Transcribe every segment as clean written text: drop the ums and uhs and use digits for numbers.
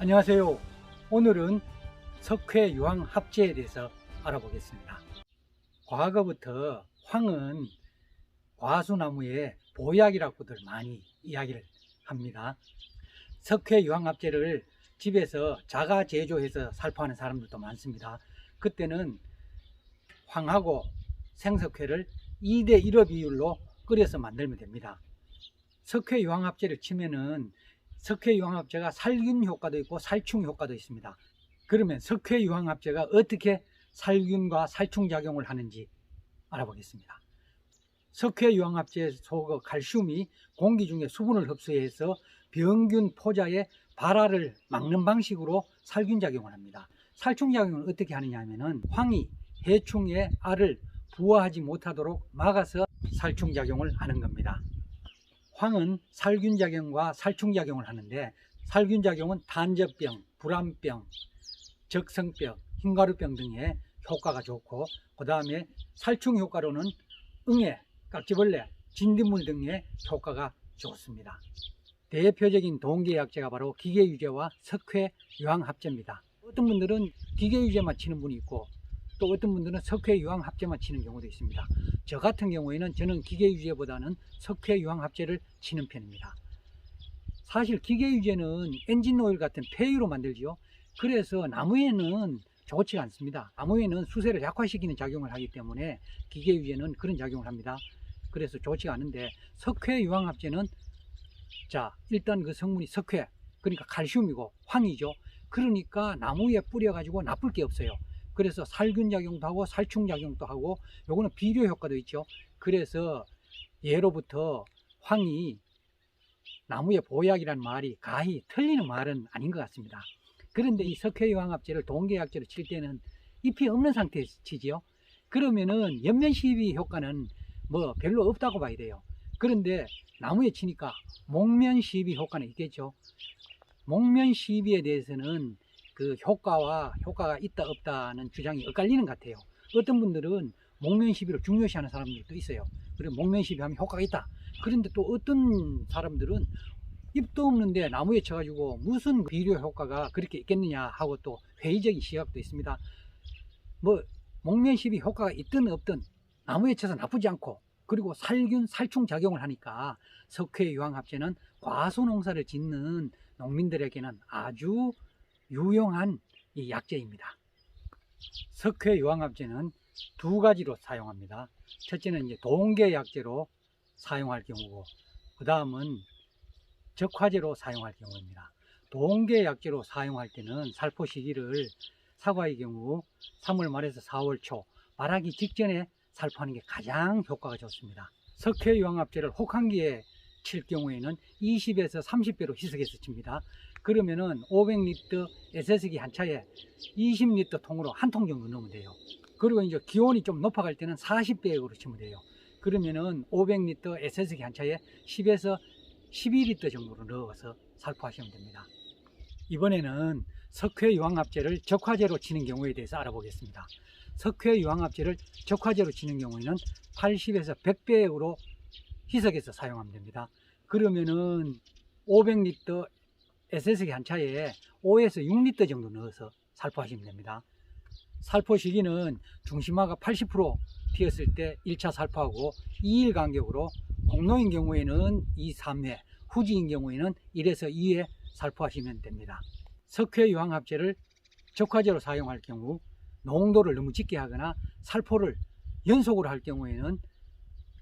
안녕하세요. 오늘은 석회유황합제에 대해서 알아보겠습니다. 과거부터 황은 과수나무의 보약이라고들 많이 이야기를 합니다. 석회유황합제를 집에서 자가 제조해서 살포하는 사람들도 많습니다. 그때는 황하고 생석회를 2대1의 비율로 끓여서 만들면 됩니다. 석회유황합제를 치면은 석회유황합제가 살균 효과도 있고 살충 효과도 있습니다. 그러면 석회유황합제가 어떻게 살균과 살충 작용을 하는지 알아보겠습니다. 석회유황합제 속 칼슘이 공기 중에 수분을 흡수해서 병균 포자의 발화를 막는 방식으로 살균 작용을 합니다. 살충 작용을 어떻게 하느냐 하면은 황이 해충의 알을 부화하지 못하도록 막아서 살충 작용을 하는 겁니다. 황은 살균작용과 살충작용을 하는데, 살균작용은 단저병, 불안병, 적성병, 흰가루병 등의 효과가 좋고, 그 다음에 살충효과로는 응애, 깍지벌레, 진딧물 등의 효과가 좋습니다. 대표적인 동계약제가 바로 기계유제와 석회유황합제입니다. 어떤 분들은 기계유제만 치는 분이 있고, 또 어떤 분들은 석회유황합제만 치는 경우도 있습니다. 저 같은 경우에는 저는 기계유제보다는 석회유황합제를 치는 편입니다. 사실 기계유제는 엔진오일 같은 폐유로 만들죠. 그래서 나무에는 좋지가 않습니다. 나무에는 수세를 약화시키는 작용을 하기 때문에 기계유제는 그런 작용을 합니다. 그래서 좋지가 않은데, 석회유황합제는 일단 그 성분이 석회, 그러니까 칼슘이고 황이죠. 그러니까 나무에 뿌려가지고 나쁠 게 없어요. 그래서 살균작용도 하고 살충작용도 하고, 요거는 비료 효과도 있죠. 그래서 예로부터 황이 나무의 보약이라는 말이 가히 틀리는 말은 아닌 것 같습니다. 그런데 이 석회유황합제를 동계약제로 칠 때는 잎이 없는 상태에서 치지요. 그러면은 연면시비 효과는 뭐 별로 없다고 봐야 돼요. 그런데 나무에 치니까 목면시비 효과는 있겠죠. 목면시비에 대해서는 그 효과가 있다 없다는 주장이 엇갈리는 것 같아요. 어떤 분들은 목면시비를 중요시하는 사람들도 있어요. 그리고 목면시비 하면 효과가 있다. 그런데 또 어떤 사람들은 잎도 없는데 나무에 쳐가지고 무슨 비료 효과가 그렇게 있겠느냐 하고 또 회의적인 시각도 있습니다. 뭐 목면시비 효과가 있든 없든 나무에 쳐서 나쁘지 않고, 그리고 살균 살충 작용을 하니까 석회유황합제는 과수농사를 짓는 농민들에게는 아주 유용한 이 약재입니다. 석회유황합제는 두 가지로 사용합니다. 첫째는 이제 동계약제로 사용할 경우고, 그 다음은 적화제로 사용할 경우입니다. 동계약제로 사용할 때는 살포 시기를 사과의 경우 3월 말에서 4월 초, 말하기 직전에 살포하는 게 가장 효과가 좋습니다. 석회유황합제를 혹한기에 칠 경우에는 20에서 30배로 희석해서 칩니다. 그러면은 500리터 에세스기 한 차에 20리터 통으로 한 통 정도 넣으면 돼요. 그리고 이제 기온이 좀 높아갈 때는 40배역으로 치면 돼요. 그러면은 500리터 에세스기 한 차에 10에서 12리터 정도로 넣어서 살포하시면 됩니다. 이번에는 석회유황합제를 적화제로 치는 경우에 대해서 알아보겠습니다. 석회유황합제를 적화제로 치는 경우에는 80에서 100배역으로 희석해서 사용하면 됩니다. 그러면은 500리터 SS기 한 차에 5에서 6리터 정도 넣어서 살포하시면 됩니다. 살포 시기는 중심화가 80% 튀었을 때 1차 살포하고 2일 간격으로, 공농인 경우에는 2, 3회, 후지인 경우에는 1에서 2회 살포하시면 됩니다. 석회유황합제를 적화제로 사용할 경우 농도를 너무 짙게 하거나 살포를 연속으로 할 경우에는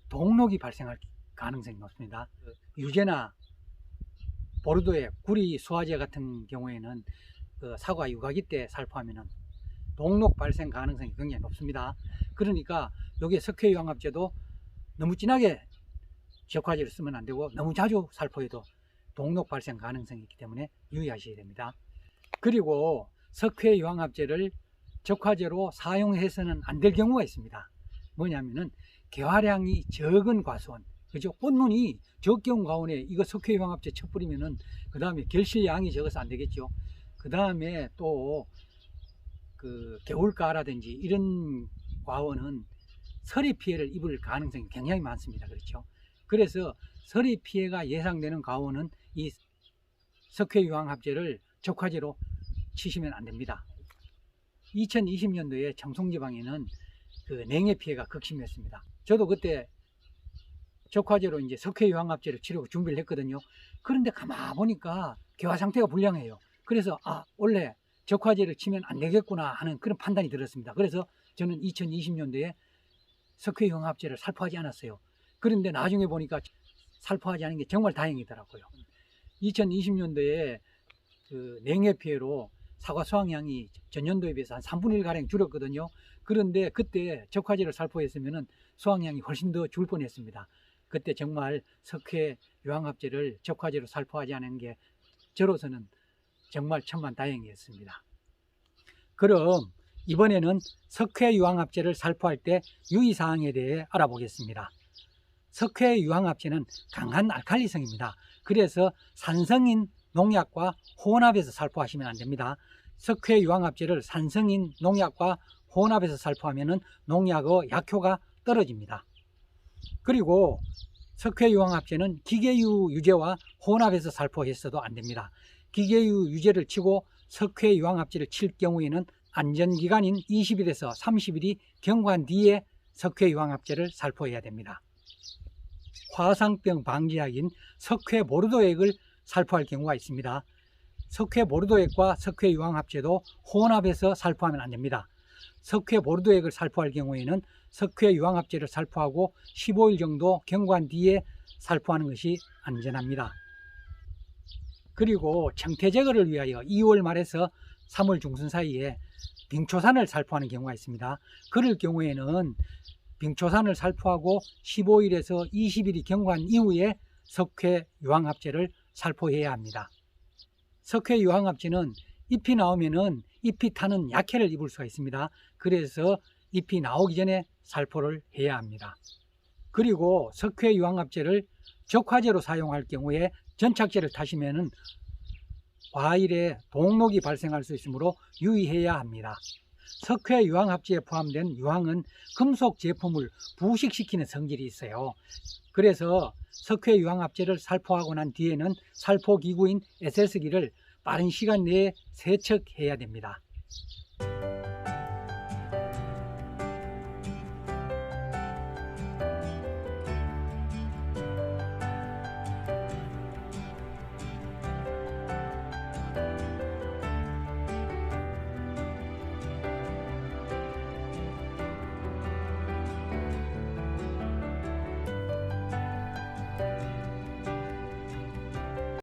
동록이 발생할 가능성이 높습니다. 유제나 보르도의 구리 수화제 같은 경우에는 그 사과 유가기 때 살포하면은 동록 발생 가능성이 굉장히 높습니다. 그러니까 여기에 석회유황합제도 너무 진하게 적화제를 쓰면 안 되고, 너무 자주 살포해도 동록 발생 가능성이 있기 때문에 유의하셔야 됩니다. 그리고 석회유황합제를 적화제로 사용해서는 안 될 경우가 있습니다. 뭐냐면은 개화량이 적은 과수원, 그죠? 꽃눈이 적경 과원에 이거 석회유황합제 쳐뿌리면은 그 다음에 결실량이 적어서 안 되겠죠. 그 다음에 또 그 개울가라든지 이런 과원은 서리 피해를 입을 가능성이 굉장히 많습니다. 그렇죠? 그래서 서리 피해가 예상되는 과원은 이 석회유황합제를 적화제로 치시면 안 됩니다. 2020년도에 청송지방에는 그 냉해 피해가 극심했습니다. 저도 그때 적화제로 이제 석회유황합제를 치려고 준비를 했거든요. 그런데 가만 보니까 개화 상태가 불량해요. 그래서 원래 적화제를 치면 안 되겠구나 하는 그런 판단이 들었습니다. 그래서 저는 2020년도에 석회유황합제를 살포하지 않았어요. 그런데 나중에 보니까 살포하지 않은 게 정말 다행이더라고요. 2020년도에 그 냉해 피해로 사과 수확량이 전년도에 비해서 한 3분의 1 가량 줄었거든요. 그런데 그때 적화제를 살포했으면 수확량이 훨씬 더 줄 뻔했습니다. 그때 정말 석회유황합제를 적화제로 살포하지 않은 게 저로서는 정말 천만다행이었습니다. 그럼 이번에는 석회유황합제를 살포할 때 유의사항에 대해 알아보겠습니다. 석회유황합제는 강한 알칼리성입니다. 그래서 산성인 농약과 혼합해서 살포하시면 안 됩니다. 석회유황합제를 산성인 농약과 혼합해서 살포하면 농약의 약효가 떨어집니다. 그리고 석회유황합제는 기계유 유제와 혼합해서 살포했어도 안 됩니다. 기계유 유제를 치고 석회유황합제를 칠 경우에는 안전기간인 20일에서 30일이 경과한 뒤에 석회유황합제를 살포해야 됩니다. 화상병 방지약인 석회보르도액을 살포할 경우가 있습니다. 석회보르도액과 석회유황합제도 혼합해서 살포하면 안 됩니다. 석회보르도액을 살포할 경우에는 석회유황합제를 살포하고 15일 정도 경과한 뒤에 살포하는 것이 안전합니다. 그리고 청태 제거를 위하여 2월 말에서 3월 중순 사이에 빙초산을 살포하는 경우가 있습니다. 그럴 경우에는 빙초산을 살포하고 15일에서 20일이 경과한 이후에 석회유황합제를 살포해야 합니다. 석회유황합제는 잎이 나오면은 잎이 타는 약해를 입을 수가 있습니다. 그래서 잎이 나오기 전에 살포를 해야 합니다. 그리고 석회유황합제를 적화제로 사용할 경우에 전착제를 타시면은 과일에 동록이 발생할 수 있으므로 유의해야 합니다. 석회유황합제에 포함된 유황은 금속 제품을 부식시키는 성질이 있어요. 그래서 석회유황합제를 살포하고 난 뒤에는 살포기구인 SS기를 빠른 시간 내에 세척해야 됩니다.